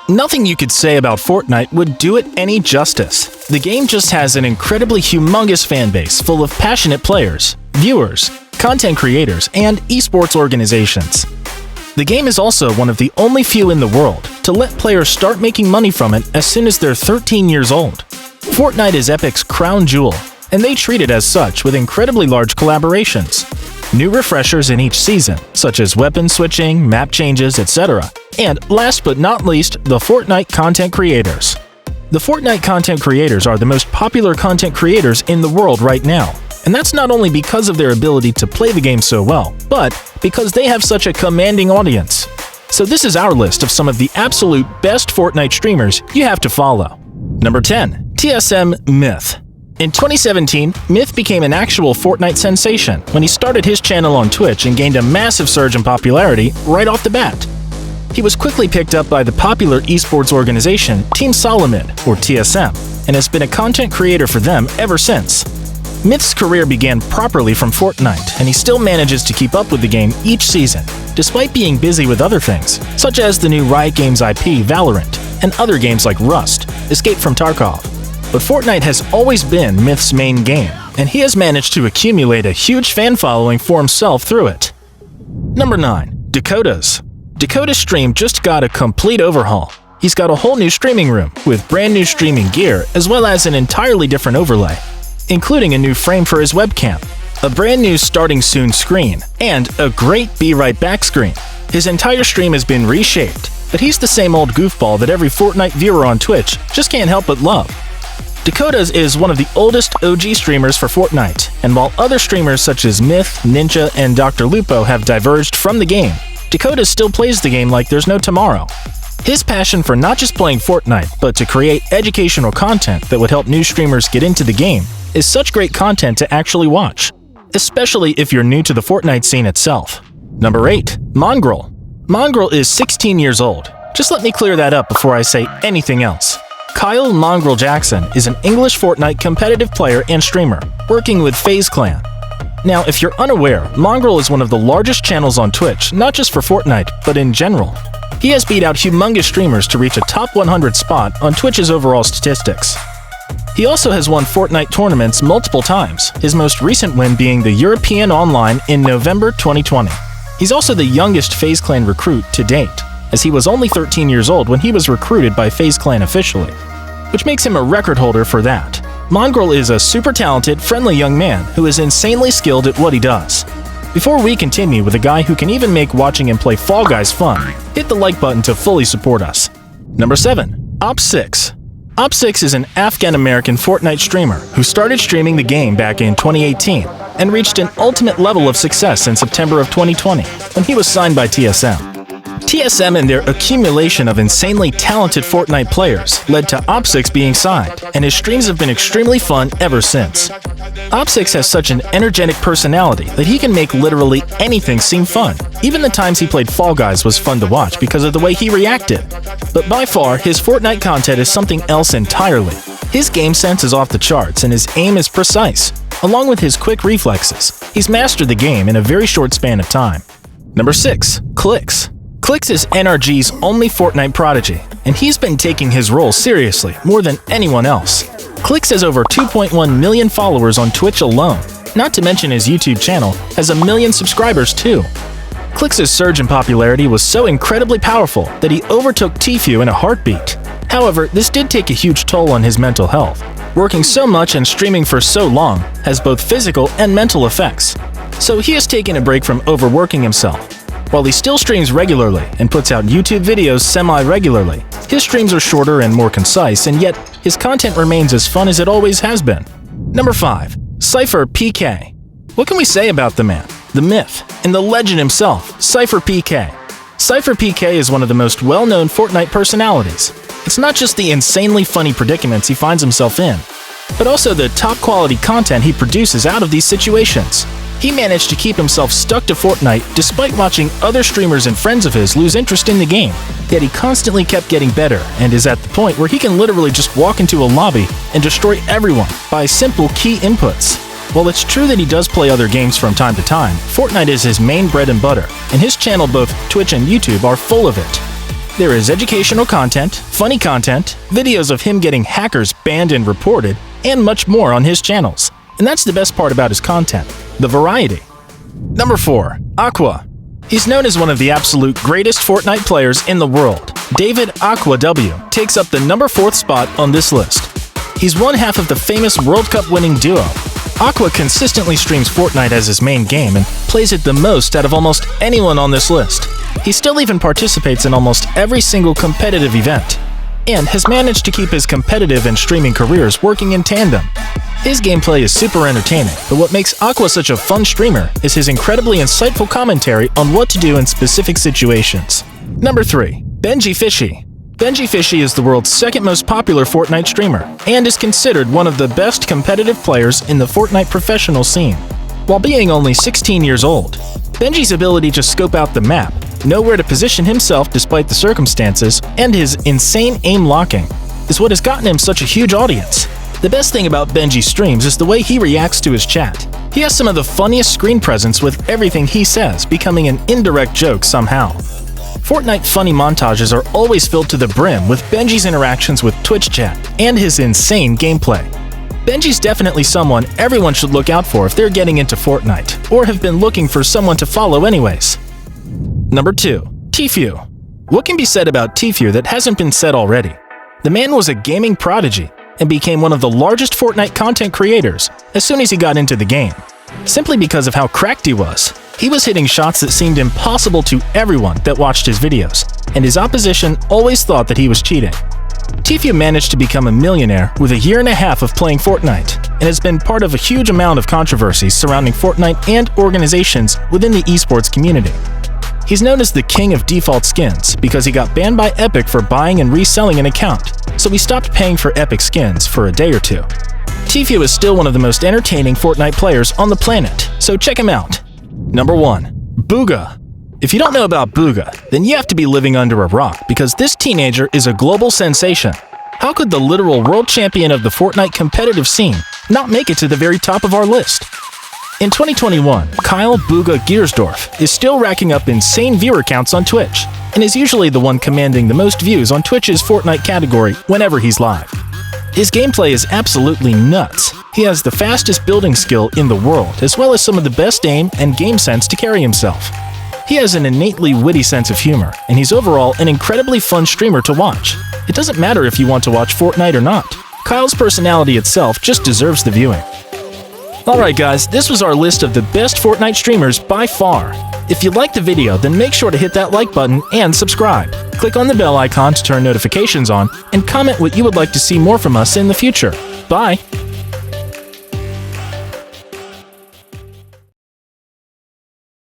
Nothing you could say about Fortnite would do it any justice. The game just has an incredibly humongous fanbase full of passionate players, viewers, content creators, and esports organizations. The game is also one of the only few in the world to let players start making money from it as soon as they're 13 years old. Fortnite is Epic's crown jewel, and they treat it as such with incredibly large collaborations. New refreshers in each season, such as weapon switching, map changes, etc. And last but not least, the Fortnite content creators. The Fortnite content creators are the most popular content creators in the world right now. And that's not only because of their ability to play the game so well, but because they have such a commanding audience. So this is our list of some of the absolute best Fortnite streamers you have to follow. Number 10. TSM Myth. In 2017, Myth became an actual Fortnite sensation when he started his channel on Twitch and gained a massive surge in popularity right off the bat. He was quickly picked up by the popular esports organization Team Solomid, or TSM, and has been a content creator for them ever since. Myth's career began properly from Fortnite, and he still manages to keep up with the game each season, despite being busy with other things, such as the new Riot Games IP Valorant, and other games like Rust, Escape from Tarkov. But Fortnite has always been Myth's main game, and he has managed to accumulate a huge fan following for himself through it. Number 9. Dakotaz. Dakota's stream just got a complete overhaul. He's got a whole new streaming room, with brand new streaming gear, as well as an entirely different overlay, including a new frame for his webcam, a brand new starting soon screen, and a great Be Right Back screen. His entire stream has been reshaped, but he's the same old goofball that every Fortnite viewer on Twitch just can't help but love. Dakotaz is one of the oldest OG streamers for Fortnite, and while other streamers such as Myth, Ninja, and Dr. Lupo have diverged from the game, Dakotaz still plays the game like there's no tomorrow. His passion for not just playing Fortnite, but to create educational content that would help new streamers get into the game is such great content to actually watch, especially if you're new to the Fortnite scene itself. Number 8. Mongrel. Mongrel is 16 years old. Just let me clear that up before I say anything else. Kyle Mongrel Jackson is an English Fortnite competitive player and streamer, working with FaZe Clan. Now, if you're unaware, Mongrel is one of the largest channels on Twitch, not just for Fortnite, but in general. He has beat out humongous streamers to reach a top 100 spot on Twitch's overall statistics. He also has won Fortnite tournaments multiple times, his most recent win being the European Online in November 2020. He's also the youngest FaZe Clan recruit to date, as he was only 13 years old when he was recruited by FaZe Clan officially, which makes him a record holder for that. Mongrel is a super talented, friendly young man who is insanely skilled at what he does. Before we continue with a guy who can even make watching him play Fall Guys fun, hit the like button to fully support us. Number 7. OpSix. OpSix is an Afghan-American Fortnite streamer who started streaming the game back in 2018 and reached an ultimate level of success in September of 2020 when he was signed by TSM. TSM and their accumulation of insanely talented Fortnite players led to OpSix being signed, and his streams have been extremely fun ever since. OpSix has such an energetic personality that he can make literally anything seem fun. Even the times he played Fall Guys was fun to watch because of the way he reacted. But by far, his Fortnite content is something else entirely. His game sense is off the charts and his aim is precise. Along with his quick reflexes, he's mastered the game in a very short span of time. Number 6. Clix. Clix is NRG's only Fortnite prodigy, and he's been taking his role seriously more than anyone else. Clix has over 2.1 million followers on Twitch alone, not to mention his YouTube channel has 1 million subscribers too. Clix's surge in popularity was so incredibly powerful that he overtook Tfue in a heartbeat. However, this did take a huge toll on his mental health. Working so much and streaming for so long has both physical and mental effects, so he has taken a break from overworking himself. While he still streams regularly and puts out YouTube videos semi-regularly, his streams are shorter and more concise, and yet his content remains as fun as it always has been. Number 5. SypherPK. What can we say about the man, the myth, and the legend himself, SypherPK? SypherPK is one of the most well-known Fortnite personalities. It's not just the insanely funny predicaments he finds himself in, but also the top-quality content he produces out of these situations. He managed to keep himself stuck to Fortnite despite watching other streamers and friends of his lose interest in the game, yet he constantly kept getting better and is at the point where he can literally just walk into a lobby and destroy everyone by simple key inputs. While it's true that he does play other games from time to time, Fortnite is his main bread and butter, and his channel, both Twitch and YouTube, are full of it. There is educational content, funny content, videos of him getting hackers banned and reported, and much more on his channels. And that's the best part about his content, the variety. Number 4. Aqua. He's known as one of the absolute greatest Fortnite players in the world. David Aqua W takes up the number 4th spot on this list. He's one half of the famous World Cup winning duo. Aqua consistently streams Fortnite as his main game and plays it the most out of almost anyone on this list. He still even participates in almost every single competitive event, and has managed to keep his competitive and streaming careers working in tandem. His gameplay is super entertaining, but what makes Aqua such a fun streamer is his incredibly insightful commentary on what to do in specific situations. Number 3. Benjifishy. Benjifishy is the world's second most popular Fortnite streamer, and is considered one of the best competitive players in the Fortnite professional scene. While being only 16 years old, Benji's ability to scope out the map, know where to position himself despite the circumstances, and his insane aim locking is what has gotten him such a huge audience. The best thing about Benji's streams is the way he reacts to his chat. He has some of the funniest screen presence with everything he says becoming an indirect joke somehow. Fortnite funny montages are always filled to the brim with Benji's interactions with Twitch chat and his insane gameplay. Benji's definitely someone everyone should look out for if they're getting into Fortnite, or have been looking for someone to follow anyways. Number 2. Tfue. What can be said about Tfue that hasn't been said already? The man was a gaming prodigy, and became one of the largest Fortnite content creators as soon as he got into the game. Simply because of how cracked he was. He was hitting shots that seemed impossible to everyone that watched his videos, and his opposition always thought that he was cheating. Tfue managed to become a millionaire with a year and a half of playing Fortnite, and has been part of a huge amount of controversies surrounding Fortnite and organizations within the esports community. He's known as the king of default skins because he got banned by Epic for buying and reselling an account, so he stopped paying for Epic skins for a day or two. Tfue is still one of the most entertaining Fortnite players on the planet, so check him out. Number 1. Bugha. If you don't know about Bugha, then you have to be living under a rock because this teenager is a global sensation. How could the literal world champion of the Fortnite competitive scene not make it to the very top of our list? In 2021, 𝐤𝐤𝐤𝐿 is still racking up insane viewer counts on Twitch, and is usually the one commanding the most views on Twitch's Fortnite category whenever he's live. His gameplay is absolutely nuts. He has the fastest building skill in the world, as well as some of the best aim and game sense to carry himself. He has an innately witty sense of humor, and he's overall an incredibly fun streamer to watch. It doesn't matter if you want to watch Fortnite or not. 𝐤𝐤's personality itself just deserves the viewing. Alright guys, this was our list of the best Fortnite streamers by far. If you liked the video, then make sure to hit that like button and subscribe. Click on the bell icon to turn notifications on, and comment what you would like to see more from us in the future. Bye!